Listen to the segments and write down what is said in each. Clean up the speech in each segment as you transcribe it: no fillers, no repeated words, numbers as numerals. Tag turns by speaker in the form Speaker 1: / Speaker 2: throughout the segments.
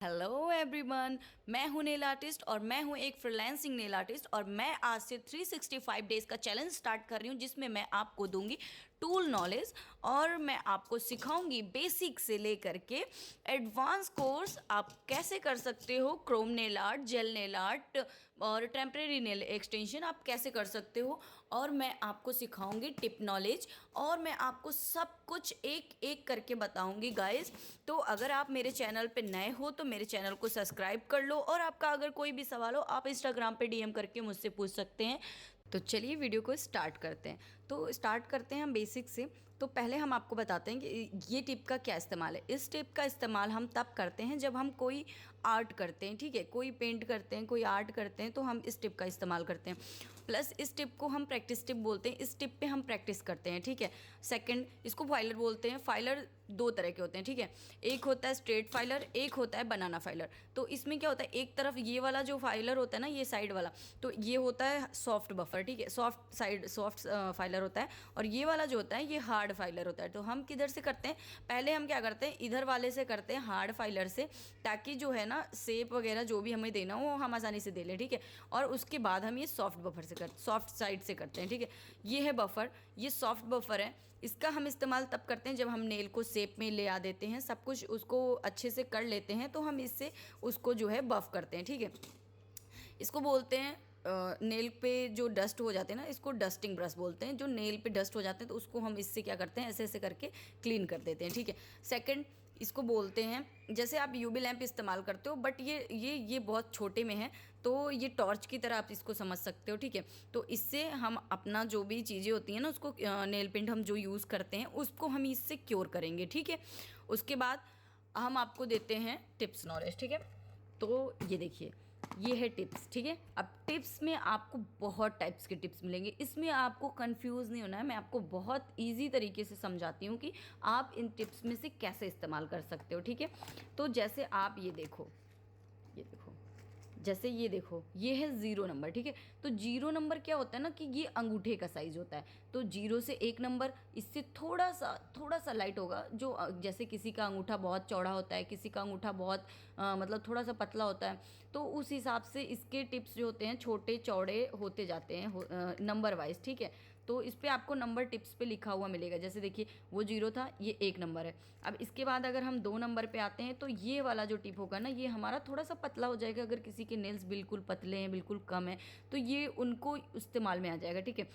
Speaker 1: Hello everyone. मैं हूं nail artist और मैं हूं एक फ्रीलांसिंग नेल आर्टिस्ट और मैं आज से 365 डेज का चैलेंज स्टार्ट कर रही हूं जिसमें मैं आपको दूंगी टूल नॉलेज और मैं आपको सिखाऊंगी बेसिक से लेकर के एडवांस कोर्स आप कैसे कर सकते हो। Chrome nail art, jail nail art और टेम्परेरी नेल एक्सटेंशन आप कैसे कर सकते हो और मैं आपको सिखाऊंगी टिप नॉलेज और मैं आपको सब कुछ एक एक करके बताऊंगी गाइस। तो अगर आप मेरे चैनल पे नए हो तो मेरे चैनल को सब्सक्राइब कर लो और आपका अगर कोई भी सवाल हो आप इंस्टाग्राम पे डीएम करके मुझसे पूछ सकते हैं। तो चलिए वीडियो को स्टार्ट करते हैं। तो स्टार्ट करते हैं हम बेसिक से। तो पहले हम आपको बताते हैं कि ये टिप का क्या इस्तेमाल है। इस टिप का इस्तेमाल हम तब करते हैं जब हम कोई आर्ट करते हैं, ठीक है, कोई पेंट करते हैं, कोई आर्ट करते हैं तो हम इस टिप का इस्तेमाल करते हैं। प्लस इस टिप को हम प्रैक्टिस टिप बोलते हैं। इस टिप पे हम प्रैक्टिस करते हैं, ठीक है। सेकंड, इसको फाइलर बोलते हैं। फाइलर दो तरह के होते हैं, ठीक है। एक होता है स्ट्रेट फाइलर, एक होता है बनाना फाइलर। तो इसमें क्या होता है, एक तरफ ये वाला जो फाइलर होता है ना, ये साइड वाला, तो ये होता है सॉफ्ट बफर, ठीक है, सॉफ्ट साइड सॉफ्ट फाइलर होता है। और ये वाला जो होता है ये हार्ड फाइलर होता है। तो हम किधर से करते हैं, पहले हम क्या करते हैं, इधर वाले से करते हैं, हार्ड फाइलर से, ताकि जो है ना शेप वगैरह जो भी हमें देना हो वो हम आसानी से दे लें, ठीक है। और उसके बाद हम ये सॉफ्ट बफर से सॉफ्ट साइड से करते हैं, ठीक है। ये है बफर, ये सॉफ्ट बफर है। इसका हम इस्तेमाल तब करते हैं जब हम नेल को शेप में ले आ देते हैं, सब कुछ उसको अच्छे से कर लेते हैं, तो हम इससे उसको जो है बफ करते हैं, ठीक है। इसको बोलते हैं नेल पे जो डस्ट हो जाते हैं ना, इसको डस्टिंग ब्रश बोलते हैं। जो नेल पे डस्ट हो जाते हैं तो उसको हम इससे क्या करते हैं, ऐसे ऐसे करके क्लीन कर देते हैं, ठीक है। सेकंड, इसको बोलते हैं, जैसे आप यूवी लैंप इस्तेमाल करते हो बट ये बहुत छोटे में है, तो ये टॉर्च की तरह आप इसको समझ सकते हो, ठीक है। तो इससे हम अपना जो भी चीज़ें होती हैं ना, उसको नेल पेंट हम जो यूज़ करते हैं उसको हम इससे क्योर करेंगे, ठीक है। उसके बाद हम आपको देते हैं टिप्स नॉलेज, ठीक है। तो ये देखिए, ये है टिप्स, ठीक है। अब टिप्स में आपको बहुत टाइप्स के टिप्स मिलेंगे, इसमें आपको कंफ्यूज नहीं होना है। मैं आपको बहुत इजी तरीके से समझाती हूँ कि आप इन टिप्स में से कैसे इस्तेमाल कर सकते हो, ठीक है। तो जैसे आप ये देखो, ये देखो, जैसे ये देखो, ये है ज़ीरो नंबर, ठीक है। तो जीरो नंबर क्या होता है ना, कि ये अंगूठे का साइज होता है। तो जीरो से एक नंबर, इससे थोड़ा सा लाइट होगा। जो जैसे किसी का अंगूठा बहुत चौड़ा होता है, किसी का अंगूठा बहुत मतलब थोड़ा सा पतला होता है, तो उस हिसाब से इसके टिप्स जो होते हैं छोटे चौड़े होते जाते हैं नंबर वाइज, ठीक है। तो इस पर आपको नंबर टिप्स पे लिखा हुआ मिलेगा। जैसे देखिए, वो जीरो था, ये एक नंबर है। अब इसके बाद अगर हम दो नंबर पे आते हैं तो ये वाला जो टिप होगा ना, ये हमारा थोड़ा सा पतला हो जाएगा। अगर किसी के नेल्स बिल्कुल पतले हैं, बिल्कुल कम है, तो ये उनको इस्तेमाल में आ जाएगा, ठीक है।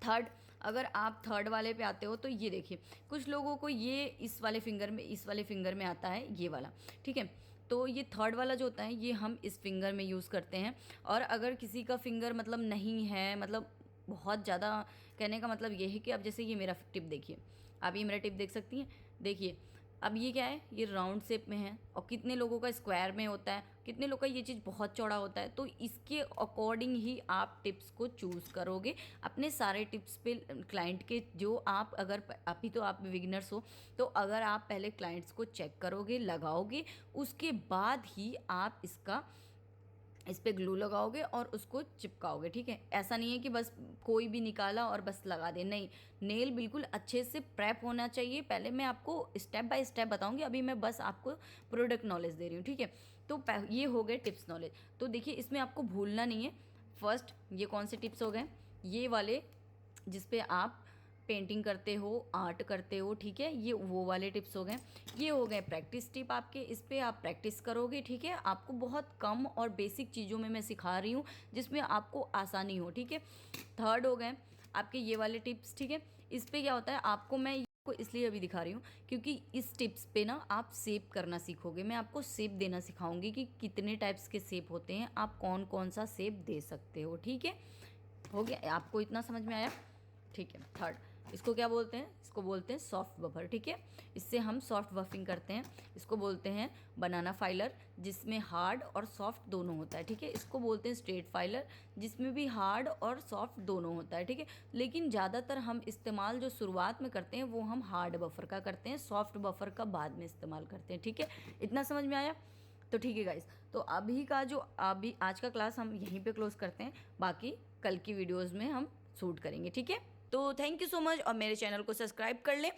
Speaker 1: थर्ड, अगर आप थर्ड वाले पे आते हो तो ये देखिए, कुछ लोगों को ये इस वाले फिंगर में आता है ये वाला, ठीक है। तो ये थर्ड वाला जो होता है ये हम इस फिंगर में यूज़ करते हैं। और अगर किसी का फिंगर मतलब नहीं है, मतलब बहुत ज़्यादा, कहने का मतलब ये है कि अब जैसे ये मेरा टिप देखिए, आप ये मेरा टिप देख सकती हैं, देखिए। अब ये क्या है, ये राउंड शेप में है और कितने लोगों का स्क्वायर में होता है, कितने लोगों का ये चीज़ बहुत चौड़ा होता है। तो इसके अकॉर्डिंग ही आप टिप्स को चूज़ करोगे अपने सारे टिप्स पे। क्लाइंट के जो आप, अगर अभी तो आप बिगिनर्स हो, तो अगर आप पहले क्लाइंट्स को चेक करोगे, लगाओगे, उसके बाद ही आप इस पर ग्लू लगाओगे और उसको चिपकाओगे, ठीक है। ऐसा नहीं है कि बस कोई भी निकाला और बस लगा दे, नहीं। नेल बिल्कुल अच्छे से प्रेप होना चाहिए। पहले मैं आपको स्टेप बाय स्टेप बताऊंगी, अभी मैं बस आपको प्रोडक्ट नॉलेज दे रही हूँ, ठीक है। तो ये हो गए टिप्स नॉलेज। तो देखिए, इसमें आपको भूलना नहीं है। फर्स्ट, ये कौन से टिप्स हो गए, ये वाले जिस पे आप पेंटिंग करते हो, आर्ट करते हो, ठीक है, ये वो वाले टिप्स हो गए। ये हो गए प्रैक्टिस टिप आपके, इस पर आप प्रैक्टिस करोगे, ठीक है। आपको बहुत कम और बेसिक चीज़ों में मैं सिखा रही हूँ जिसमें आपको आसानी हो, ठीक है। थर्ड हो गए आपके ये वाले टिप्स, ठीक है। इस पर क्या होता है, आपको मैं को इसलिए अभी दिखा रही हूँ क्योंकि इस टिप्स पे ना आप शेप करना सीखोगे। मैं आपको शेप देना सिखाऊंगी कि कितने टाइप्स के शेप होते हैं, आप कौन कौन सा शेप दे सकते हो, ठीक है। हो गया, आपको इतना समझ में आया, ठीक है। थर्ड, इसको क्या बोलते हैं, इसको बोलते हैं सॉफ्ट बफर, ठीक है। इससे हम सॉफ्ट बफिंग करते हैं। इसको बोलते हैं बनाना फाइलर, जिसमें हार्ड और सॉफ्ट दोनों होता है, ठीक है। इसको बोलते हैं स्ट्रेट फाइलर, जिसमें भी हार्ड और सॉफ्ट दोनों होता है, ठीक है। लेकिन ज़्यादातर हम इस्तेमाल जो शुरुआत में करते हैं वो हम हार्ड बफर का करते हैं, सॉफ्ट बफर का बाद में इस्तेमाल करते हैं, ठीक है। इतना समझ में आया, तो ठीक है गाइस। तो अभी आज का क्लास हम यहीं पे क्लोज करते हैं, बाकी कल की वीडियोस में हम शूट करेंगे, ठीक है। तो थैंक यू सो मच और मेरे चैनल को सब्सक्राइब कर लें।